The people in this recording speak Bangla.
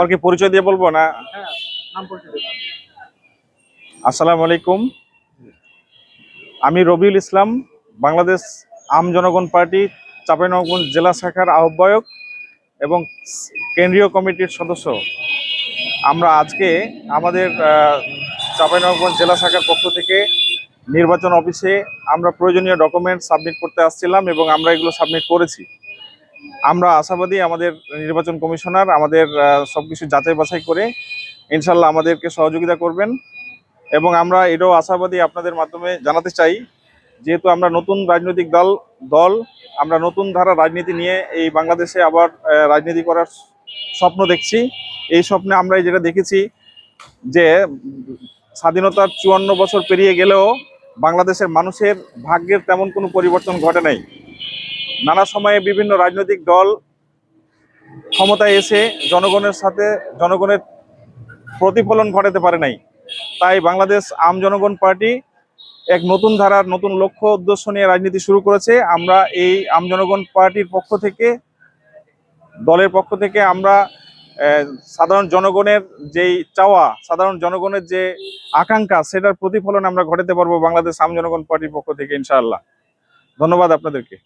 আর কি পরিচয় দিয়ে বলবো না? আসসালামু আলাইকুম, আমি রবিউল ইসলাম, বাংলাদেশ আম জনগণ পার্টি চাঁপাইনবাবগঞ্জ জেলা শাখার আহ্বায়ক এবং কেন্দ্রীয় কমিটির সদস্য। আমরা আজকে আমাদের চাঁপাইনবাবগঞ্জ জেলা শাখার পক্ষ থেকে নির্বাচন অফিসে আমরা প্রয়োজনীয় ডকুমেন্ট সাবমিট করতে আসছিলাম এবং আমরা এগুলো সাবমিট করেছি। আমরা আশাবাদী আমাদের নির্বাচন কমিশনার আমাদের সবকিছু যাচাই বাছাই করে ইনশাল্লাহ আমাদেরকে সহযোগিতা করবেন। এবং আমরা এটাও আশাবাদী আপনাদের মাধ্যমে জানাতে চাই, যেহেতু আমরা নতুন রাজনৈতিক দল আমরা নতুন ধারা রাজনীতি নিয়ে এই বাংলাদেশে আবার রাজনীতি করার স্বপ্ন দেখছি। এই স্বপ্নে আমরা যেটা দেখেছি যে স্বাধীনতার 54 বছর পেরিয়ে গেলেও বাংলাদেশের মানুষের ভাগ্যের তেমন কোনো পরিবর্তন ঘটে নাই। নানা সময়ে বিভিন্ন রাজনৈতিক দল ক্ষমতায় এসে জনগণের সাথে জনগণের প্রতিফলন ঘটাতে পারে নাই। তাই বাংলাদেশ আম জনগণ পার্টি এক নতুন ধারার নতুন লক্ষ্য উদ্দেশ্য নিয়ে রাজনীতি শুরু করেছে। আমরা এই আম জনগণ পার্টির পক্ষ থেকে, দলের পক্ষ থেকে আমরা সাধারণ জনগণের যেই চাওয়া, সাধারণ জনগণের যে আকাঙ্ক্ষা, সেটার প্রতিফলন আমরা ঘটাতে পারবো বাংলাদেশ আম জনগণ পার্টির পক্ষ থেকে ইনশাআল্লাহ। ধন্যবাদ আপনাদেরকে।